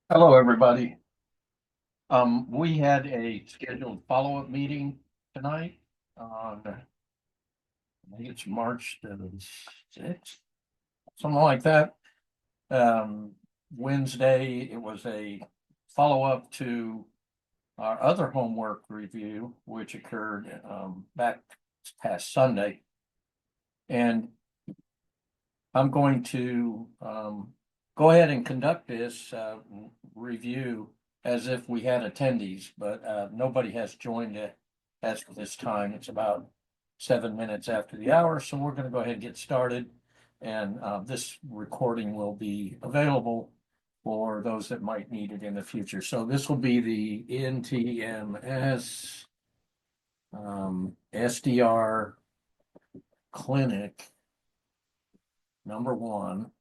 Hello, everybody. We had a scheduled follow-up meeting tonight on, I think it's March the 6th, something like that. Um, Wednesday, it was a follow-up to our other homework review, which occurred back past Sunday. And I'm going to go ahead and conduct this review as if we had attendees, but nobody has joined it as of this time. It's about 7 minutes after the hour, so we're going to go ahead and get started. And this recording will be available for those that might need it in the future. So this will be the NTMS SDR Clinic #1.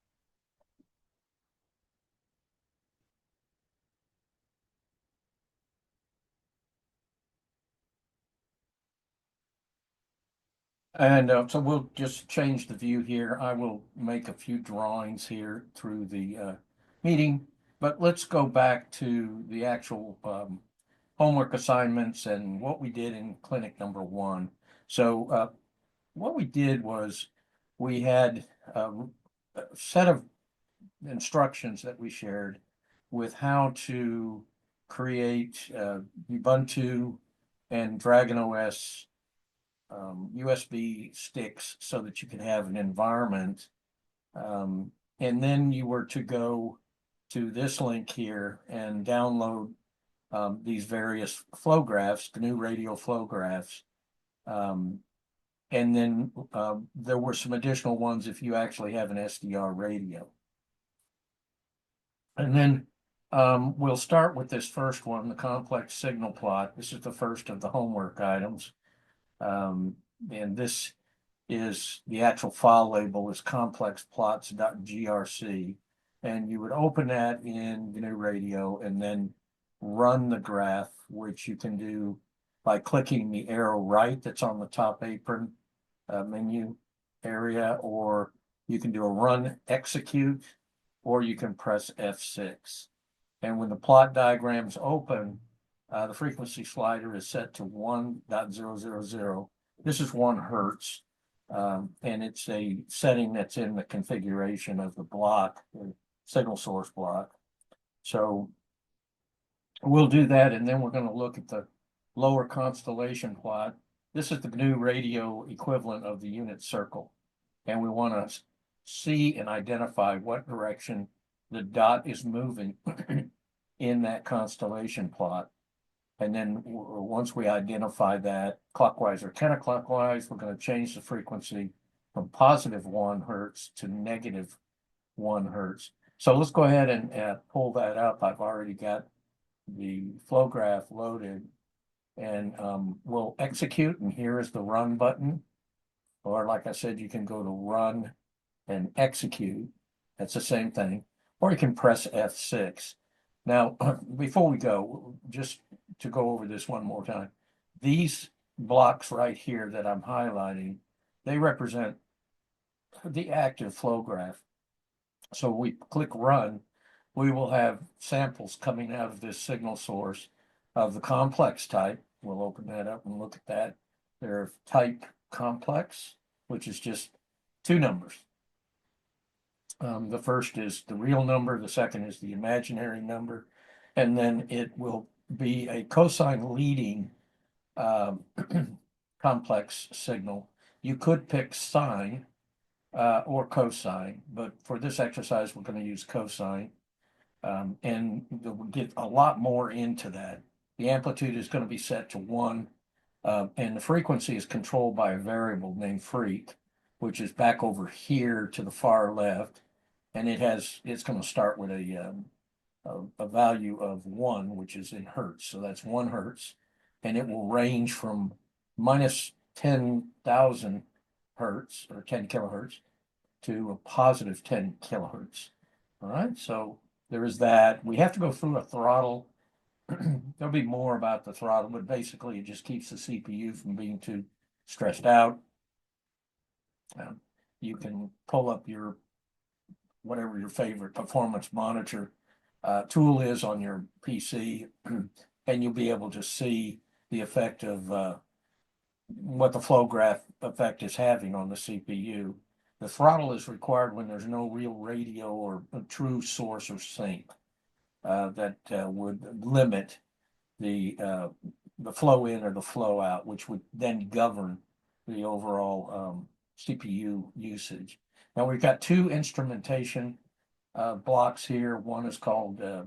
And so we'll just change the view here. I will make a few drawings here through the meeting, but let's go back to the actual homework assignments and what we did in clinic #1. So what we did was we had a set of instructions that we shared with how to create Ubuntu and Dragon OS USB sticks so that you can have an environment. And then you were to go to this link here and download these various flow graphs, GNU radio flow graphs. And then there were some additional ones if you actually have an SDR radio. And then we'll start with this first one, the complex signal plot. This is the first of the homework items. And this is the actual file label is complexplots.grc. And you would open that in GNU Radio and then run the graph, which you can do by clicking the arrow right that's on the top apron menu area, or you can do a run execute, or you can press F6. And when the plot diagram's open, the frequency slider is set to 1.000. This is 1 hertz. And it's a setting that's in the configuration of the block, the signal source block. So we'll do that, and then we're going to look at the lower constellation plot. This is the GNU radio equivalent of the unit circle. And we want to see and identify what direction the dot is moving in that constellation plot. And then once we identify that clockwise or counterclockwise, we're going to change the frequency from +1 hertz to -1 hertz. So let's go ahead and pull that up. I've already got the flow graph loaded, and we'll execute, and here is the run button. Or like I said, you can go to run and execute. That's the same thing. Or you can press F6. Now, before we go, just to go over this one more time, these blocks right here that I'm highlighting, they represent the active flow graph. So we click run, we will have samples coming out of this signal source of the complex type. We'll open that up and look at that. They're type complex, which is just 2 numbers. The first is the real number, the second is the imaginary number, and then it will be a cosine leading complex signal. You could pick sine or cosine, but for this exercise, we're going to use cosine. And we'll get a lot more into that. The amplitude is going to be set to 1, and the frequency is controlled by a variable named freq, which is back over here to the far left. And it's going to start with a value of 1, which is in hertz. So that's 1 hertz. And it will range from -10,000 hertz or 10 kilohertz to a +10 kilohertz. All right. So there is that. We have to go through a throttle. There'll be more about the throttle, but basically it just keeps the CPU from being too stressed out. You can pull up your whatever your favorite performance monitor tool is on your PC, and you'll be able to see the effect of what the flow graph effect is having on the CPU. The throttle is required when there's no real radio or a true source or sink that would limit the flow in or the flow out, which would then govern the overall CPU usage. Now we've got two instrumentation blocks here. One is called the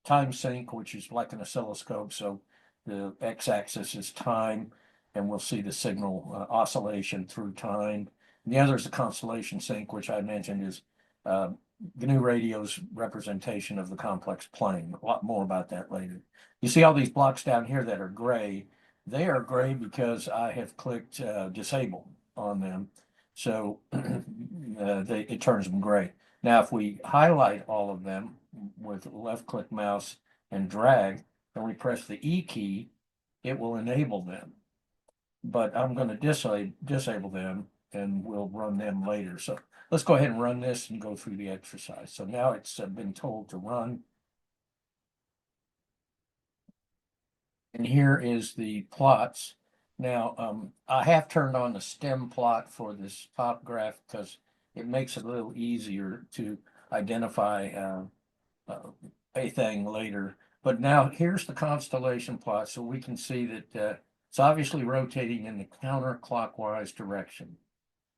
time sync, which is like an oscilloscope. So the x-axis is time, and we'll see the signal oscillation through time. And the other is the constellation sync, which I mentioned is GNU Radio's representation of the complex plane. A lot more about that later. You see all these blocks down here that are gray. They are gray because I have clicked disable on them. So it turns them gray. Now, if we highlight all of them with left click mouse and drag, and we press the E key, it will enable them. But I'm going to disable them, and we'll run them later. So let's go ahead and run this and go through the exercise. So now it's been told to run. And here is the plots. Now, I have turned on the stem plot for this top graph because it makes it a little easier to identify a thing later. But now here's the constellation plot, so we can see that it's obviously rotating in the counterclockwise direction.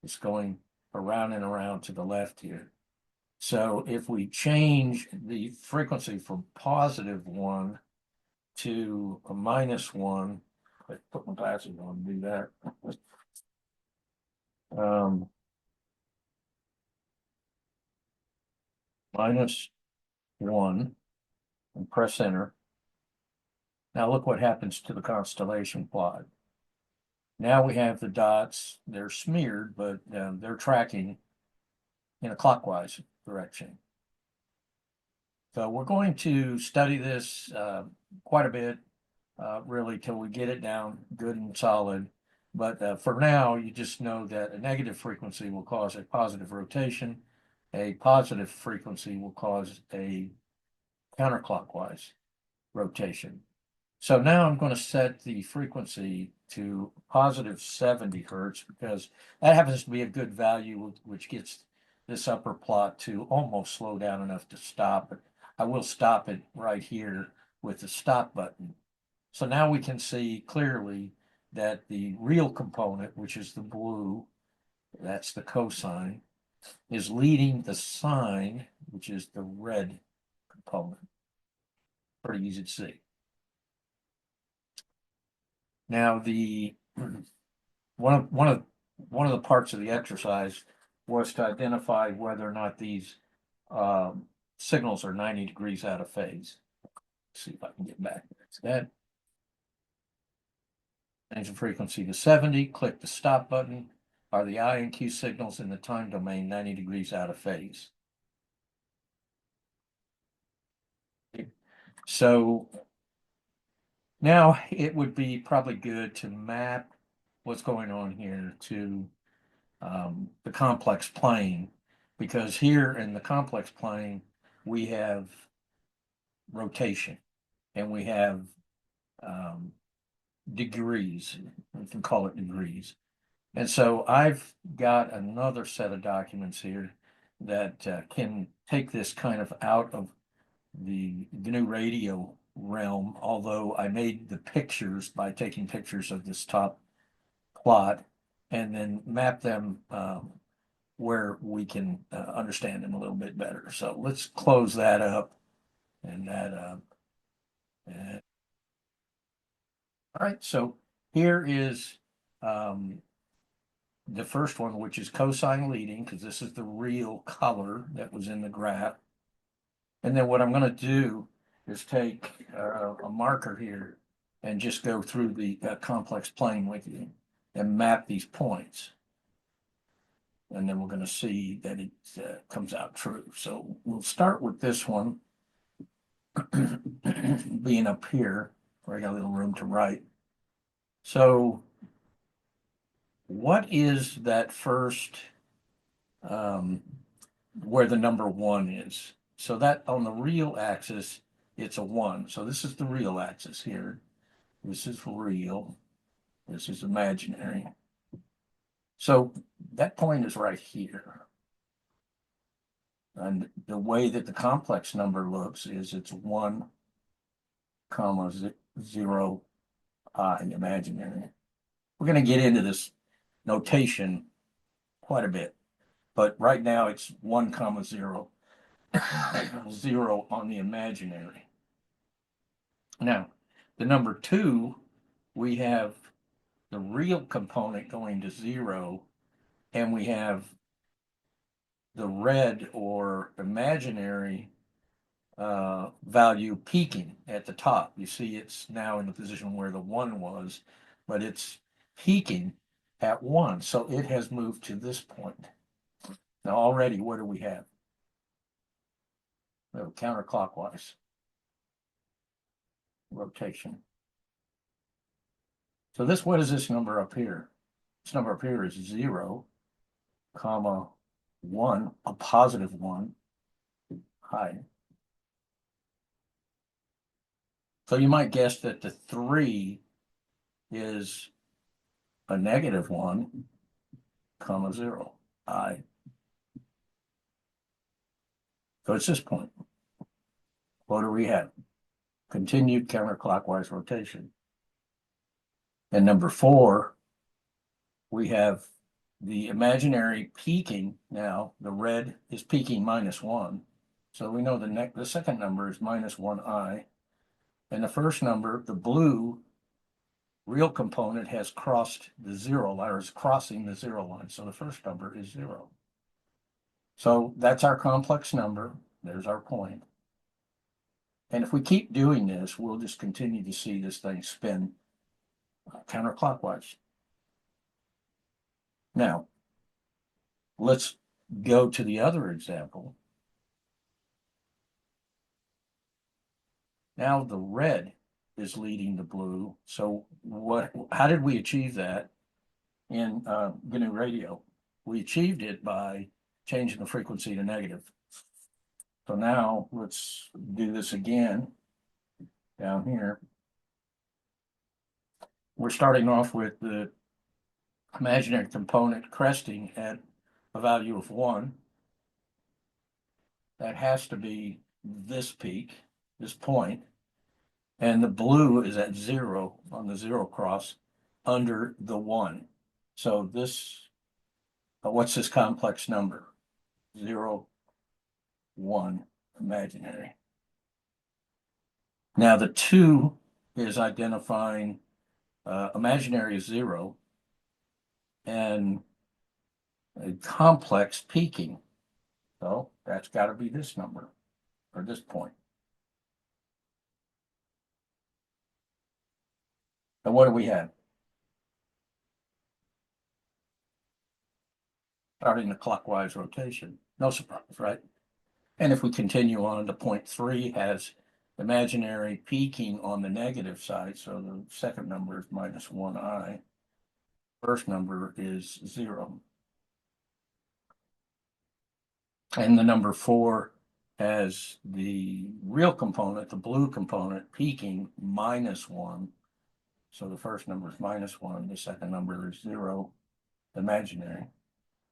It's going around and around to the left here. So if we change the frequency from +1 to a -1, I put my glasses on to do that. -1 and press enter. Now look what happens to the constellation plot. Now we have the dots. They're smeared, but they're tracking in a clockwise direction. So we're going to study this quite a bit, really, till we get it down good and solid. But for now, you just know that a negative frequency will cause a positive rotation. A positive frequency will cause a counterclockwise rotation. So now I'm going to set the frequency to +70 hertz because that happens to be a good value, which gets this upper plot to almost slow down enough to stop it. I will stop it right here with the stop button. So now we can see clearly that the real component, which is the blue, that's the cosine, is leading the sine, which is the red component. Pretty easy to see. Now one of the parts of the exercise was to identify whether or not these signals are 90 degrees out of phase. Let's see if I can get back to that. Change the frequency to 70, click the stop button. Are the I and Q signals in the time domain 90 degrees out of phase? So now it would be probably good to map what's going on here to the complex plane, because here in the complex plane we have rotation and we have degrees. We can call it degrees. And so I've got another set of documents here that can take this kind of out of the GNU Radio realm, although I made the pictures by taking pictures of this top plot and then map them where we can understand them a little bit better. So let's close that up and that up. And, all right, so here is the first one, which is cosine leading, because this is the real color that was in the graph. And then what I'm going to do is take a marker here and just go through the complex plane with you and map these points. And then we're going to see that it comes out true. So we'll start with this one being up here, where I got a little room to write. So what is that first where the number 1 is. So that on the real axis, it's a 1. So this is the real axis here. This is real. This is imaginary. So that point is right here. And the way that the complex number looks is it's 1, comma 0 I imaginary. We're going to get into this notation quite a bit, but right now it's 1, comma 0, 0 on the imaginary. Now, the number 2, we have the real component going to 0, and we have the red or imaginary value peaking at the top. You see it's now in the position where the 1 was, but it's peaking at 1. So it has moved to this point. Now already, what do we have? We have counterclockwise rotation. So this, what is this number up here? This number up here is 0, comma 1, a positive 1, high. So you might guess that the 3 is a negative 1, comma 0, I. So it's this point. What do we have? Continued counterclockwise rotation. And number 4, we have the imaginary peaking. Now the red is peaking -1. So we know the second number is -1I. And the first number, the blue real component, has crossed the 0 line, or is crossing the 0 line. So the first number is 0. So that's our complex number. There's our point. And if we keep doing this, we'll just continue to see this thing spin counterclockwise. Now, let's go to the other example. Now the red is leading the blue. So how did we achieve that in GNU radio? We achieved it by changing the frequency to negative. So now let's do this again down here. We're starting off with the imaginary component cresting at a value of 1. That has to be this peak, this point. And the blue is at 0 on the 0 cross under the 1. So this, what's this complex number? 0, 1, imaginary. Now the 2 is identifying imaginary is 0 and a complex peaking. So that's got to be this number, or this point. And what do we have? Starting the clockwise rotation. No surprise, right? And if we continue on, to point 3 has imaginary peaking on the negative side. So the second number is -1I. First number is 0. And the number 4 has the real component, the blue component, peaking -1. So the first number is -1. The second number is 0, imaginary.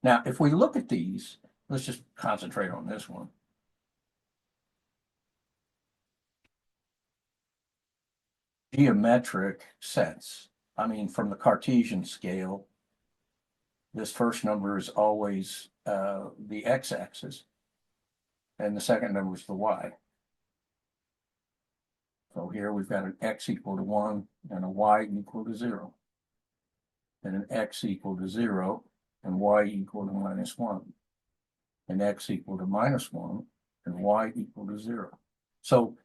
Now, if we look at these, let's just concentrate on this one. Geometric sense. I mean, from the Cartesian scale, this first number is always the x-axis, and the second number is the y. So here we've got an x equal to 1 and a y equal to 0, and an x equal to 0 and y equal to -1, and x equal to -1 and y equal to 0. So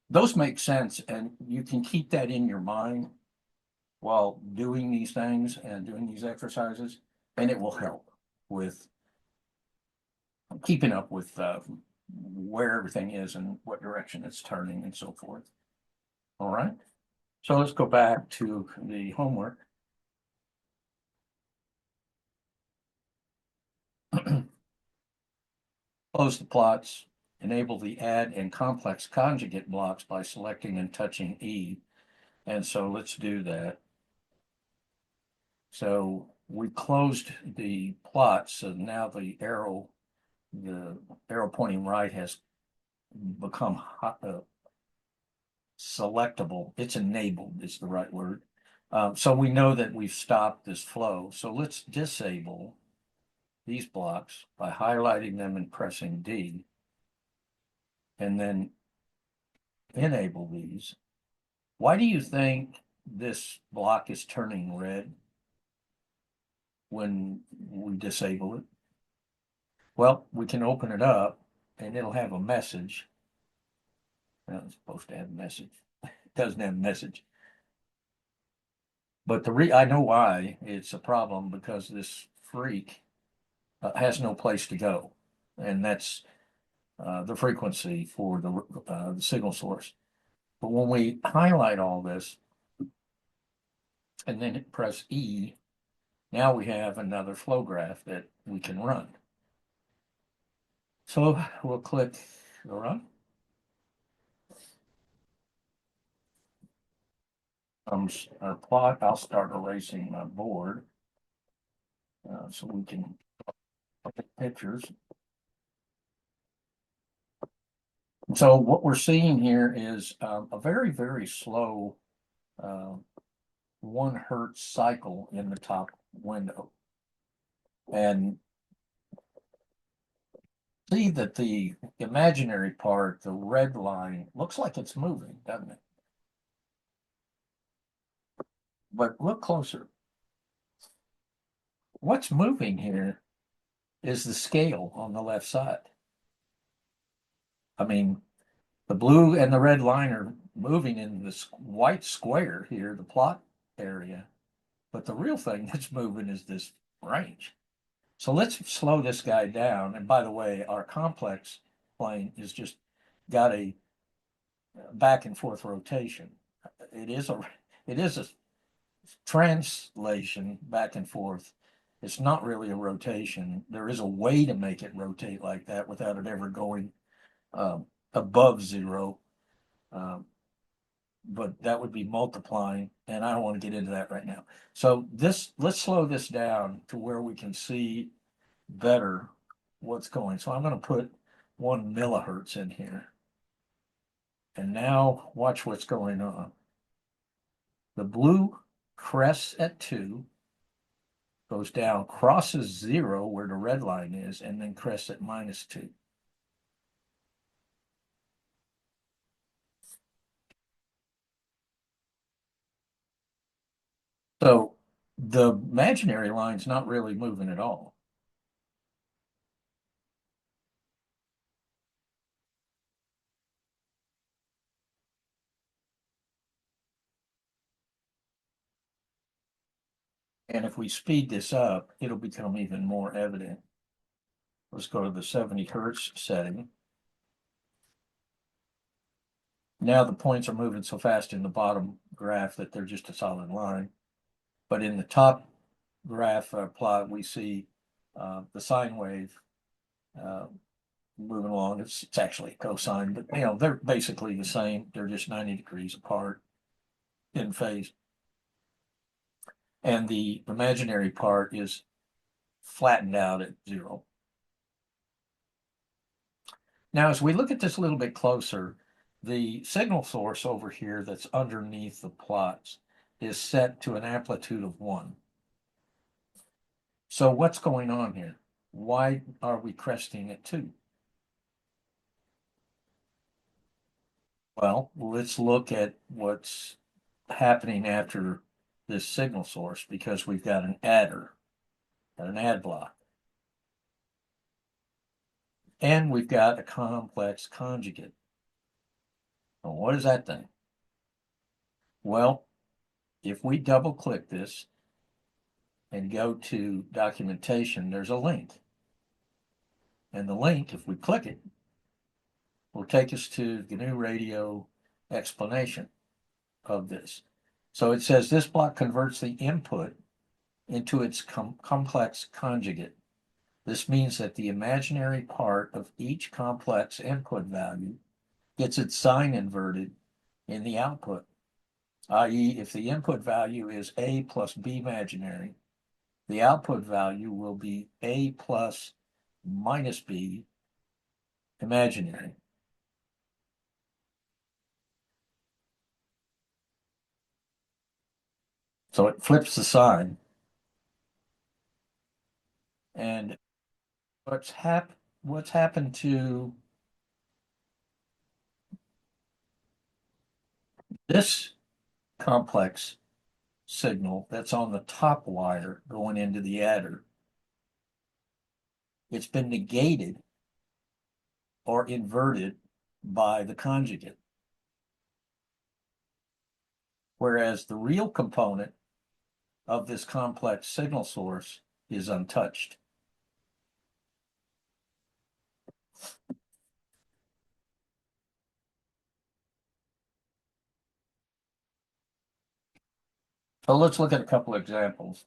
those make sense, and you can keep that in your mind while doing these things and doing these exercises, and it will help with keeping up with where everything is and what direction it's turning and so forth. All right, so let's go back to the homework. Close the plots, enable the add and complex conjugate blocks by selecting and touching E. And so let's do that. So we closed the plot, so now the arrow pointing right has become selectable. It's enabled is the right word. So we know that we've stopped this flow. So let's disable these blocks by highlighting them and pressing D, and then enable these. Why do you think this block is turning red when we disable it? Well, we can open it up and it'll have a message. Well, it's supposed to have a message. It doesn't have a message. But I know why it's a problem, because this freak has no place to go. And that's the frequency for the signal source. But when we highlight all this and then press E, now we have another flow graph that we can run. So we'll click run. Our plot, I'll start erasing my board so we can look at pictures. So what we're seeing here is a very, very slow 1 hertz cycle in the top window. And see that the imaginary part, the red line, looks like it's moving, doesn't it? But look closer. What's moving here is the scale on the left side. I mean, the blue and the red line are moving in this white square here, the plot area. But the real thing that's moving is this range. So let's slow this guy down. And by the way, our complex plane is just got a back and forth rotation. It is a translation back and forth. It's not really a rotation. There is a way to make it rotate like that without it ever going above zero. But that would be multiplying, and I don't want to get into that right now. So let's slow this down to where we can see better what's going. So I'm going to put 1 millihertz in here. And now watch what's going on. The blue crests at 2, goes down, crosses 0 where the red line is, and then crests at -2. So the imaginary line's not really moving at all. And if we speed this up, it'll become even more evident. Let's go to the 70 hertz setting. Now the points are moving so fast in the bottom graph that they're just a solid line. But in the top graph plot, we see the sine wave moving along. It's actually a cosine, but they're basically the same. They're just 90 degrees apart in phase. And the imaginary part is flattened out at 0. Now, as we look at this a little bit closer, the signal source over here that's underneath the plots is set to an amplitude of 1. So what's going on here? Why are we cresting at 2? Well, let's look at what's happening after this signal source, because we've got an adder, an add block. And we've got a complex conjugate. Well, what is that thing? Well, if we double click this and go to documentation, there's a link. And the link, if we click it, will take us to the GNU Radio explanation of this. So it says this block converts the input into its complex conjugate. This means that the imaginary part of each complex input value gets its sign inverted in the output, i.e., if the input value is A plus B imaginary, the output value will be A plus minus B imaginary. So it flips the sign. And what's happened to this complex signal that's on the top wire going into the adder? It's been negated or inverted by the conjugate. Whereas the real component of this complex signal source is untouched. So let's look at a couple of examples.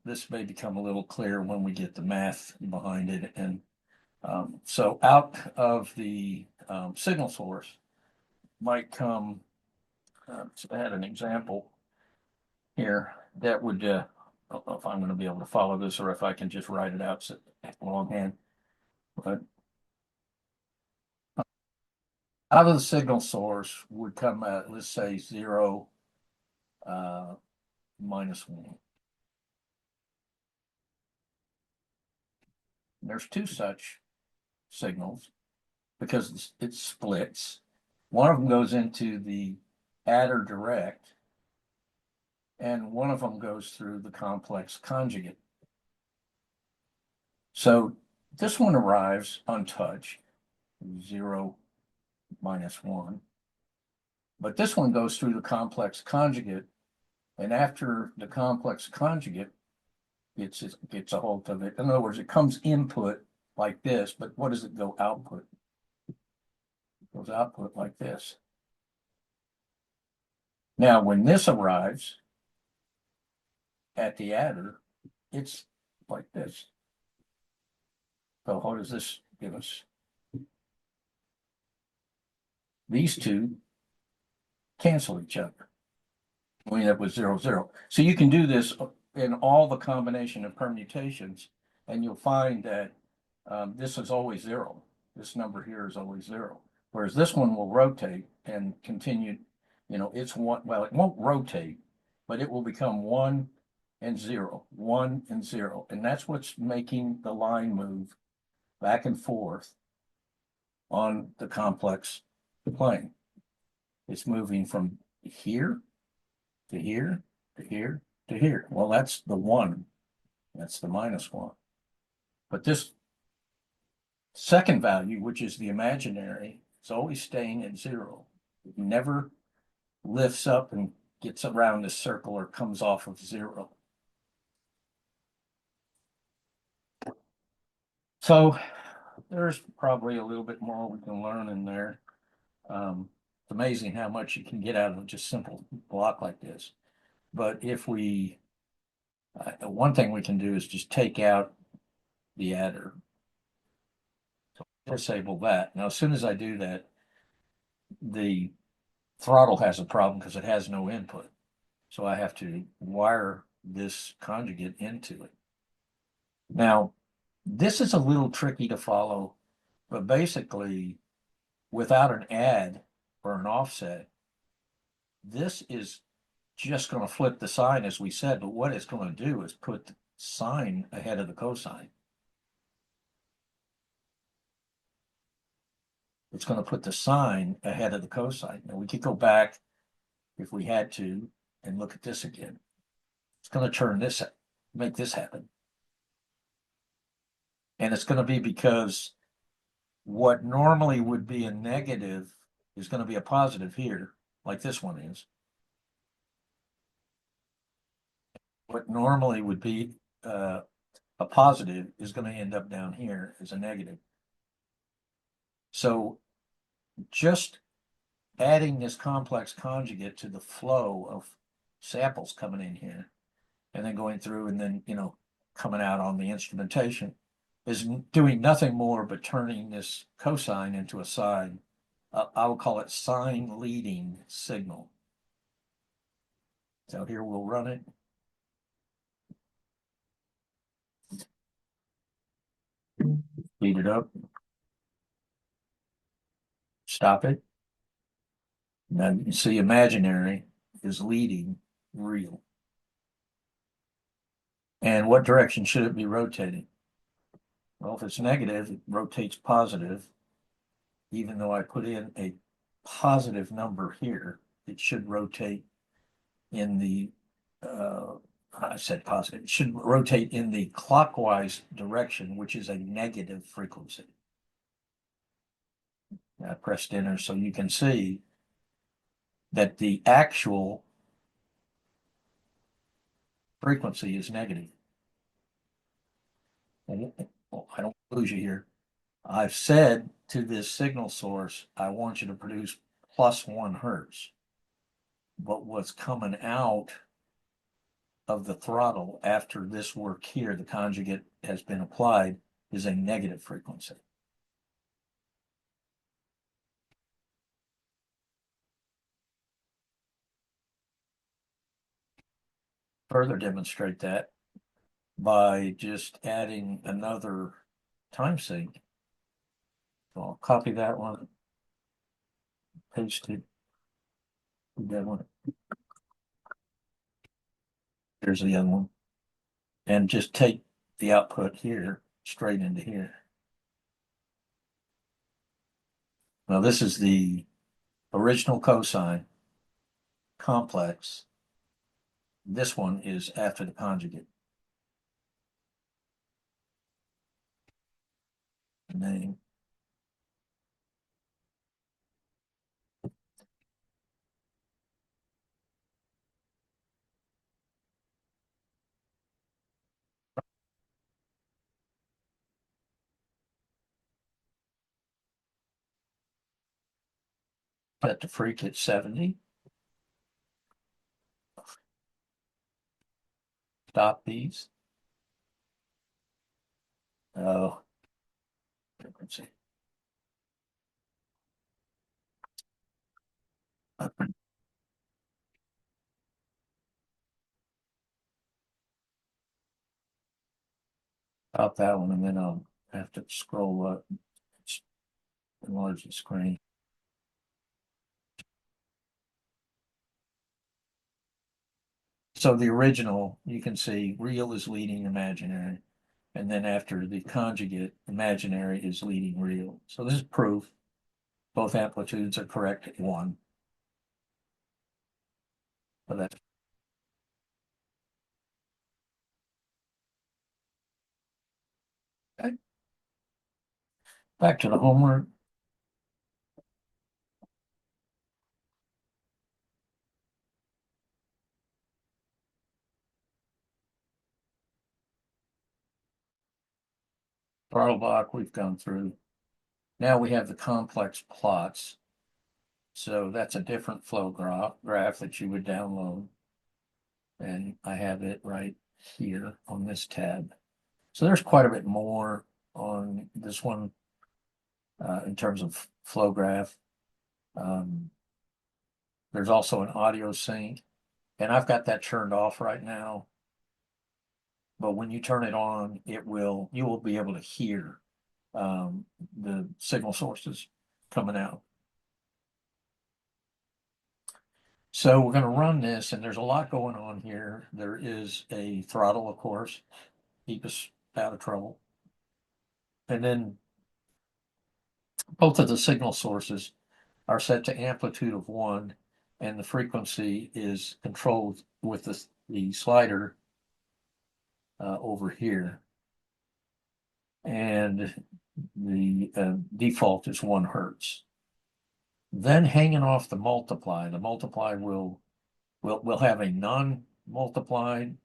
This may become a little clearer when we get the math behind it. And so out of the signal source might come, so I had an example here that would, I don't know if I'm going to be able to follow this or if I can just write it out longhand. But out of the signal source would come at, let's say, 0, minus 1. There's two such signals because it splits. One of them goes into the adder direct, and one of them goes through the complex conjugate. So this one arrives untouched, 0, minus 1. But this one goes through the complex conjugate, and after the complex conjugate gets a hold of it. In other words, it comes input like this, but what does it go output? It goes output like this. Now, when this arrives at the adder, it's like this. So what does this give us? These two cancel each other. We end up with 0, 0. So you can do this in all the combination of permutations, and you'll find that this is always 0. This number here is always 0. Whereas this one will rotate and continue, it's one, well, it won't rotate, but it will become 1 and 0, 1 and 0. And that's what's making the line move back and forth on the complex plane. It's moving from here to here to here to here. Well, that's the 1. That's the minus 1. But this second value, which is the imaginary, is always staying at 0. It never lifts up and gets around this circle or comes off of 0. So there's probably a little bit more we can learn in there. It's amazing how much you can get out of just simple block like this. But if we, one thing we can do is just take out the adder. So disable that. Now, as soon as I do that, the throttle has a problem because it has no input. So I have to wire this conjugate into it. Now, this is a little tricky to follow, but basically, without an add or an offset, this is just going to flip the sign as we said, but what it's going to do is put the sine ahead of the cosine. It's going to put the sine ahead of the cosine. Now we could go back if we had to and look at this again. It's going to turn this, make this happen. And it's going to be because what normally would be a negative is going to be a positive here, like this one is. What normally would be a positive is going to end up down here as a negative. So just adding this complex conjugate to the flow of samples coming in here and then going through and then, coming out on the instrumentation, is doing nothing more but turning this cosine into a sine. I would call it sine leading signal. So here we'll run it. Speed it up. Stop it. Now you can see imaginary is leading real. And what direction should it be rotating? Well, if it's negative, it rotates positive. Even though I put in a positive number here, it should rotate in the, I said positive, it should rotate in the clockwise direction, which is a negative frequency. I pressed enter so you can see that the actual frequency is negative. I don't lose you here. I've said to this signal source, I want you to produce +1 hertz. But what's coming out of the throttle after this work here, the conjugate has been applied, is a negative frequency. Further demonstrate that by just adding another time sync. So I'll copy that one, paste it, that one. Here's the other one. And just take the output here straight into here. Now this is the original cosine complex. This one is after the conjugate. Name. Set the freak at 70. Stop these. Oh, frequency. Stop that one, and then I'll have to scroll up, enlarge the screen. So the original, you can see real is leading imaginary. And then after the conjugate, imaginary is leading real. So this is proof. Both amplitudes are correct at 1. So that's okay. Back to the homework. Throttle block we've gone through. Now we have the complex plots. So that's a different flow graph that you would download. And I have it right here on this tab. So there's quite a bit more on this one in terms of flow graph. There's also an audio sync, and I've got that turned off right now. But when you turn it on, you will be able to hear the signal sources coming out. So we're going to run this, and there's a lot going on here. There is a throttle, of course, keep us out of trouble. And then both of the signal sources are set to amplitude of 1, and the frequency is controlled with the slider over here. And the default is 1 hertz. Then hanging off the multiply will have a non-multiplied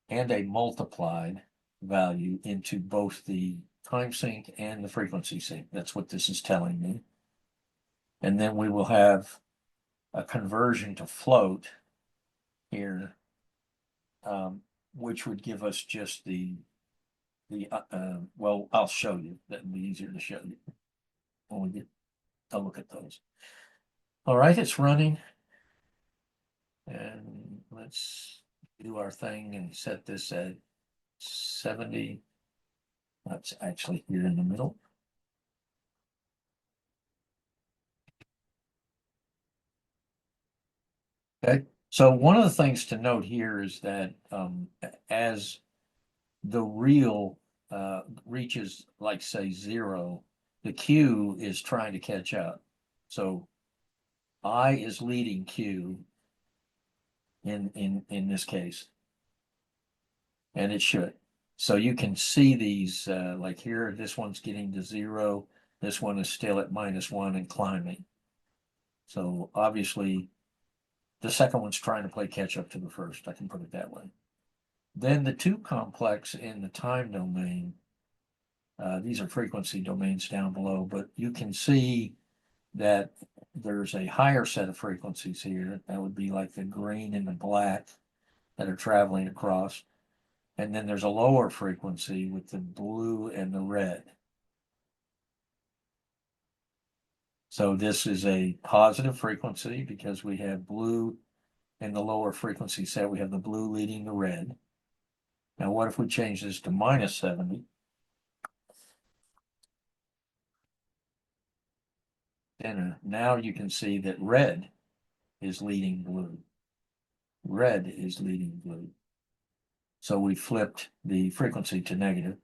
and a multiplied value into both the time sync and the frequency sync. That's what this is telling me. And then we will have a conversion to float here which would give us just well, I'll show you. That'd be easier to show you when we get a look at those. All right, it's running. And let's do our thing and set this at 70. That's actually here in the middle. Okay, so one of the things to note here is that as the reel reaches, like, say, 0, the Q is trying to catch up. So I is leading Q in this case, and it should. So you can see these, like here, this one's getting to 0. This one is still at -1 and climbing. So obviously, the second one's trying to play catch up to the first. I can put it that way. Then the 2 complex in the time domain, these are frequency domains down below, but you can see that there's a higher set of frequencies here. That would be like the green and the black that are traveling across. And then there's a lower frequency with the blue and the red. So this is a positive frequency because we have blue in the lower frequency set. We have the blue leading the red. Now, what if we change this to -70? Then now you can see that red is leading blue. Red is leading blue. So we flipped the frequency to negative.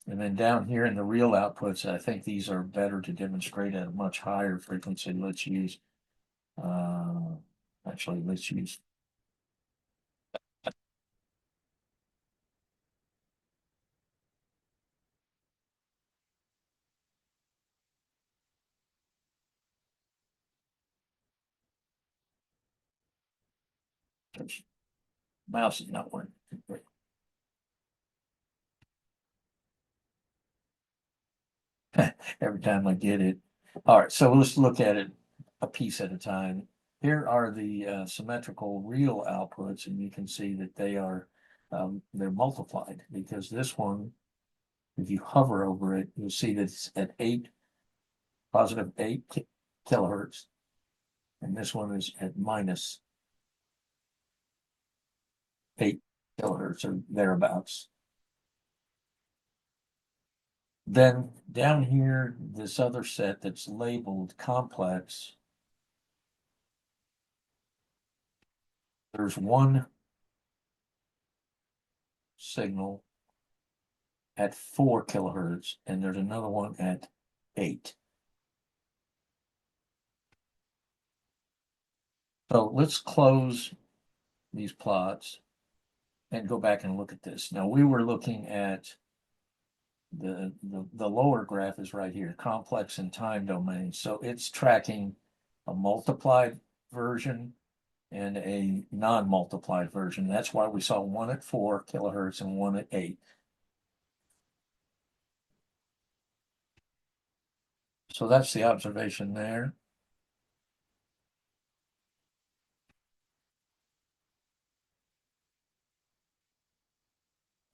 And then down here in the real outputs, I think these are better to demonstrate at a much higher frequency. Let's use, actually, let's use mouse is not working. Every time I get it. All right, so let's look at it a piece at a time. Here are the symmetrical real outputs, and you can see that they're multiplied because this one, if you hover over it, you'll see that it's at positive 8 kilohertz, and this one is at -8 kilohertz or thereabouts. Then down here, this other set that's labeled complex, there's one signal at 4 kilohertz, and there's another one at 8. So let's close these plots and go back and look at this. Now we were looking at the lower graph is right here, complex and time domain. So it's tracking a multiplied version and a non-multiplied version. That's why we saw one at 4 kilohertz and one at 8. So that's the observation there.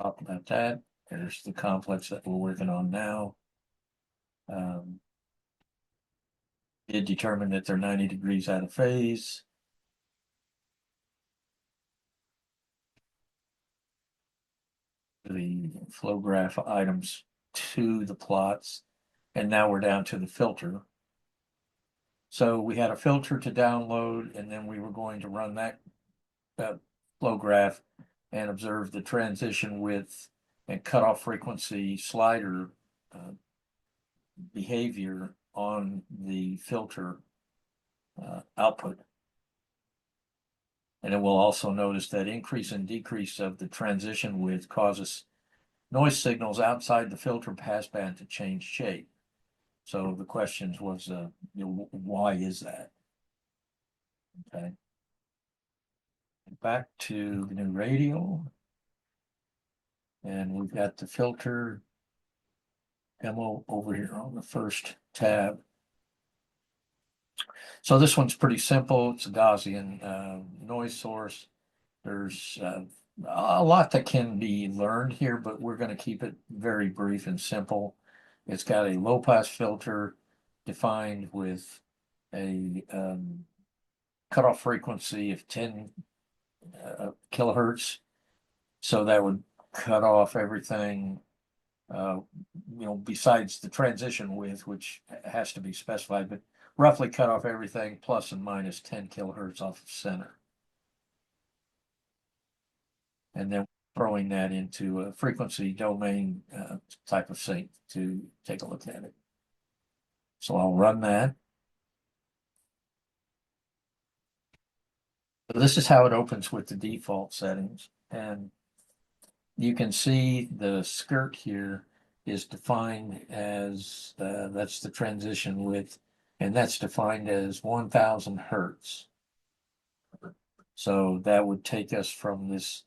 Talk about that. There's the complex that we're working on now. It determined that they're 90 degrees out of phase. The flow graph items to the plots, and now we're down to the filter. So we had a filter to download, and then we were going to run that flow graph and observe the transition width and cutoff frequency slider behavior on the filter output. And it will also notice that increase and decrease of the transition width causes noise signals outside the filter passband to change shape. So the question was, why is that? Okay. Back to the new radio. And we've got the filter demo over here on the first tab. So this one's pretty simple. It's a Gaussian noise source. There's a lot that can be learned here, but we're going to keep it very brief and simple. It's got a low pass filter defined with a cutoff frequency of 10 kilohertz. So that would cut off everything, besides the transition width, which has to be specified, but roughly cut off everything plus and minus 10 kilohertz off of center. And then throwing that into a frequency domain type of sync to take a look at it. So I'll run that. So this is how it opens with the default settings. And you can see the skirt here is defined as, that's the transition width, and that's defined as 1000 hertz. So that would take us from this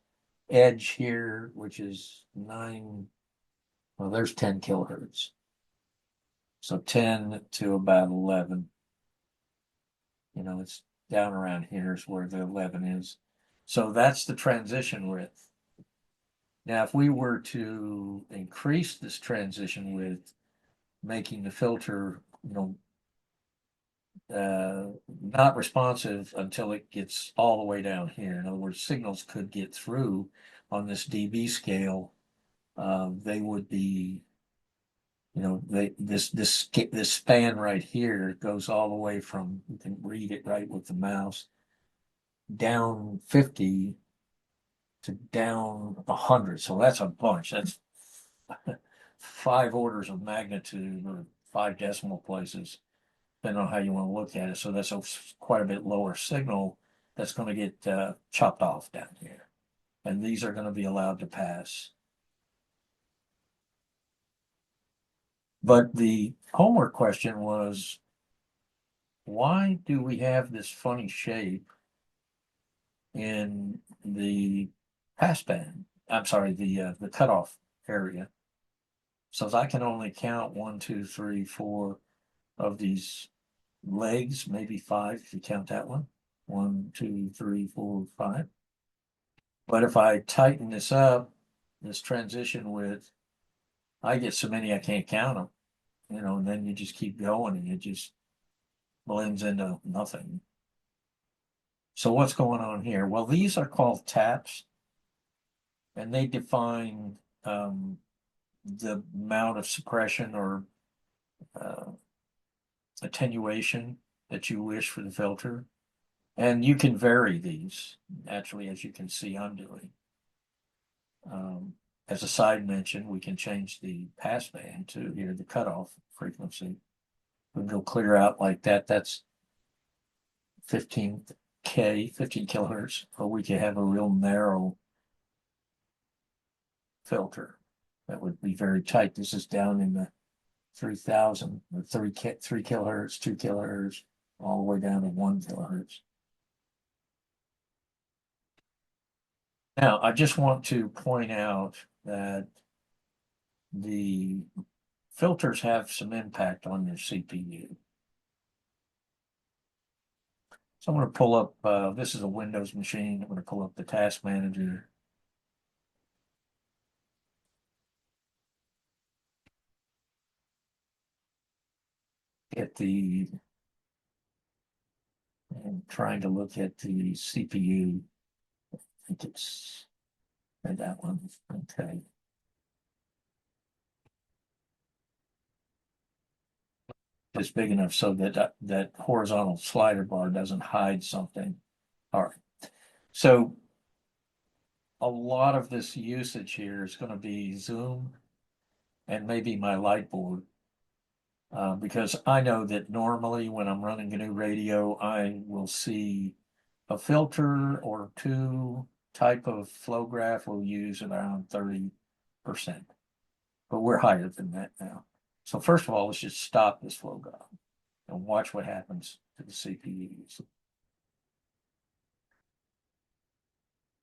edge here, which is 9, well, there's 10 kilohertz. So 10 to about 11. It's down around here is where the 11 is. So that's the transition width. Now, if we were to increase this transition width, making the filter, not responsive until it gets all the way down here. In other words, signals could get through on this dB scale. They would be, this span right here goes all the way from, you can read it right with the mouse, down 50 to down 100. So that's a bunch. That's 5 orders of magnitude or 5 decimal places, depending on how you want to look at it. So that's quite a bit lower signal that's going to get chopped off down here. And these are going to be allowed to pass. But the homework question was, why do we have this funny shape in the passband? I'm sorry, the cutoff area. So I can only count 1, 2, 3, 4 of these legs, maybe 5 if you count that one. 1, 2, 3, 4, 5. But if I tighten this up, this transition width, I get so many I can't count them. And then you just keep going and it just blends into nothing. So what's going on here? Well, these are called taps, and they define the amount of suppression or attenuation that you wish for the filter. And you can vary these, naturally, as you can see I'm doing. As a side mention, we can change the passband to here, the cutoff frequency. We can go clear out like that. That's 15 kilohertz, or we can have a real narrow filter that would be very tight. This is down in the 3000 or 3 kilohertz, 2 kilohertz, all the way down to 1 kilohertz. Now, I just want to point out that the filters have some impact on your CPU. So I'm going to pull up, this is a Windows machine. I'm going to pull up the task manager. I'm trying to look at the CPU. I think it's that one. Okay. It's big enough so that horizontal slider bar doesn't hide something. All right. So a lot of this usage here is going to be Zoom and maybe my light board. Because I know that normally when I'm running a new radio, I will see a filter or 2 type of flow graph will use around 30%. But we're higher than that now. So first of all, let's just stop this flow graph and watch what happens to the CPUs.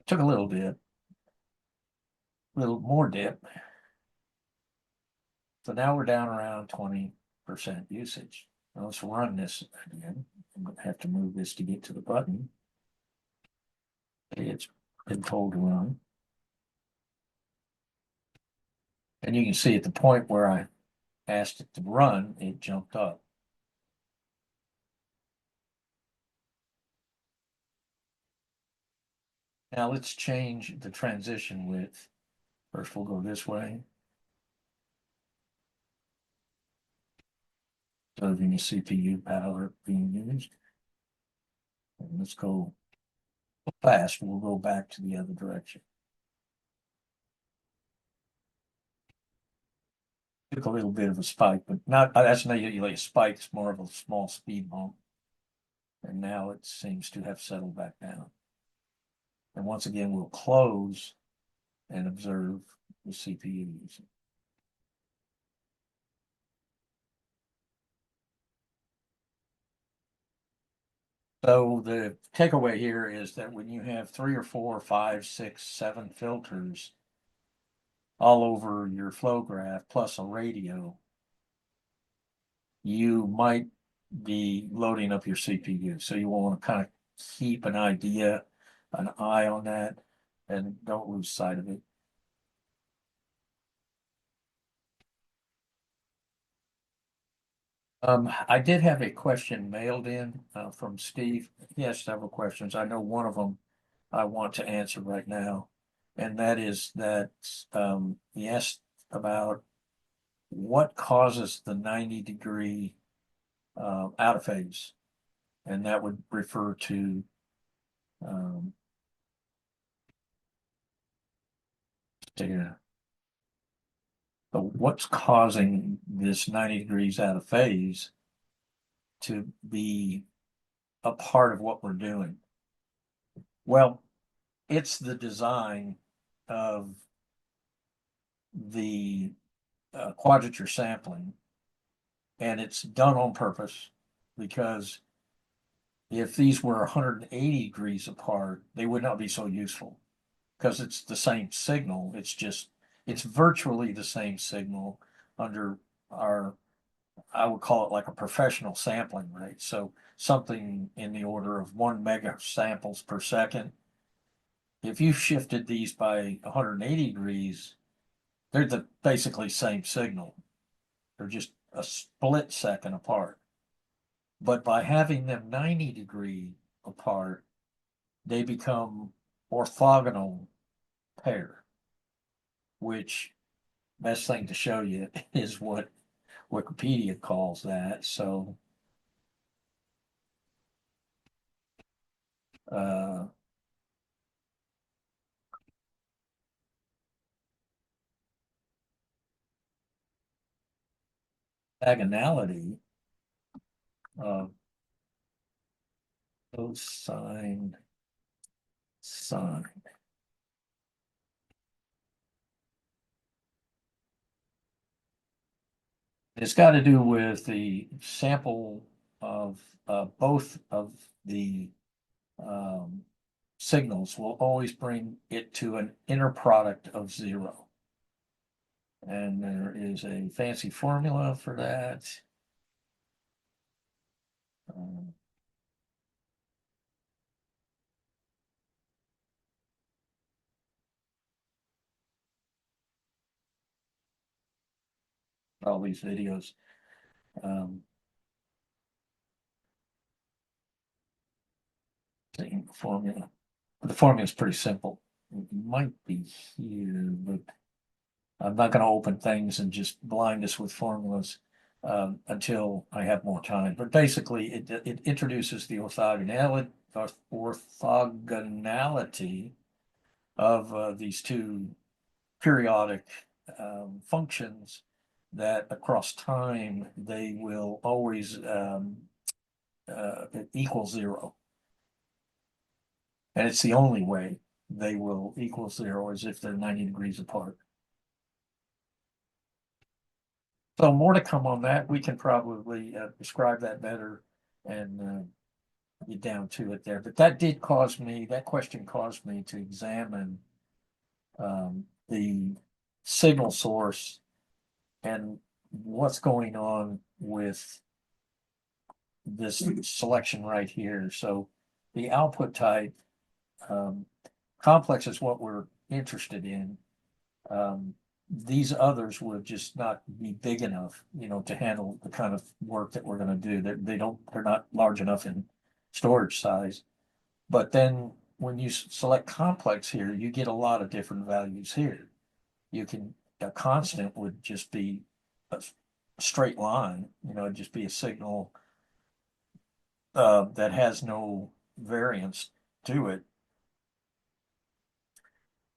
Took a little dip, a little more dip. So now we're down around 20% usage. Now let's run this again. I'm going to have to move this to get to the button. It's been told to run. And you can see at the point where I asked it to run, it jumped up. Now let's change the transition width. First, we'll go this way. So the CPU power being used. And let's go fast. We'll go back to the other direction. Took a little bit of a spike, but not, that's not usually a spike, it's more of a small speed bump. And now it seems to have settled back down. And once again, we'll close and observe the CPU using. So the takeaway here is that when you have 3 or 4, 5, 6, 7 filters all over your flow graph plus a radio, you might be loading up your CPU. So you want to kind of keep an eye on that, and don't lose sight of it. I did have a question mailed in from Steve. He has several questions. I know one of them I want to answer right now, and that is that he asked about what causes the 90-degree out of phase, and that would refer to data. But what's causing this 90 degrees out of phase to be a part of what we're doing? Well, it's the design of the quadrature sampling, and it's done on purpose because if these were 180 degrees apart, they would not be so useful because it's the same signal. It's virtually the same signal under our, I would call it like a professional sampling rate. So something in the order of 1 mega samples per second. If you shifted these by 180 degrees, they're the basically same signal. They're just a split second apart. But by having them 90-degree apart, they become orthogonal pair, which best thing to show you is what Wikipedia calls that. So uh, diagonality of cosine sine. It's got to do with the sample of both of the signals will always bring it to an inner product of 0. And there is a fancy formula for that. All these videos. Formula. The formula is pretty simple. It might be here, but I'm not going to open things and just blind us with formulas until I have more time. But basically, it introduces the orthogonality of these two periodic functions that across time they will always equal 0. And it's the only way they will equal 0 is if they're 90 degrees apart. So more to come on that. We can probably describe that better and get down to it there. But that question caused me to examine the signal source and what's going on with this selection right here. So the output type complex is what we're interested in. These others would just not be big enough, to handle the kind of work that we're going to do. They're not large enough in storage size. But then when you select complex here, you get a lot of different values here. A constant would just be a straight line, it'd just be a signal that has no variance to it.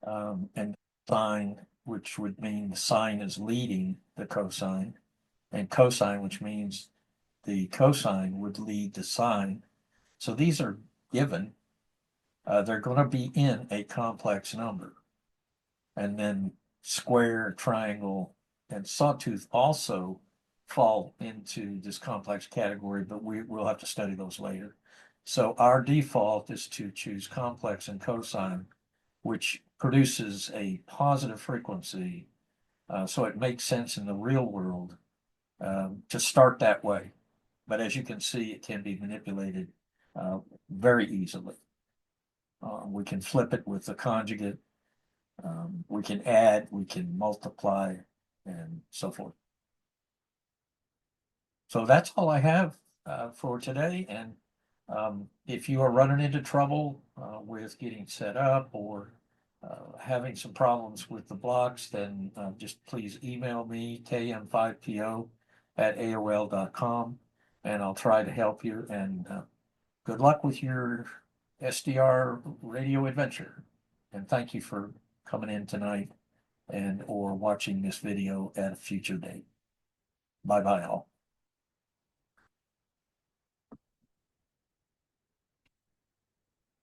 And sine, which would mean the sine is leading the cosine, and cosine, which means the cosine would lead the sine. So these are given. They're going to be in a complex number. And then square, triangle, and sawtooth also fall into this complex category, but we'll have to study those later. So our default is to choose complex and cosine, which produces a positive frequency. So it makes sense in the real world to start that way. But as you can see, it can be manipulated very easily. We can flip it with the conjugate. We can add, we can multiply, and so forth. So that's all I have for today. And if you are running into trouble with getting set up or having some problems with the blocks, then just please email me, km5po@aol.com, and I'll try to help you. And good luck with your SDR radio adventure. And thank you for coming in tonight or watching this video at a future date. Bye-bye all.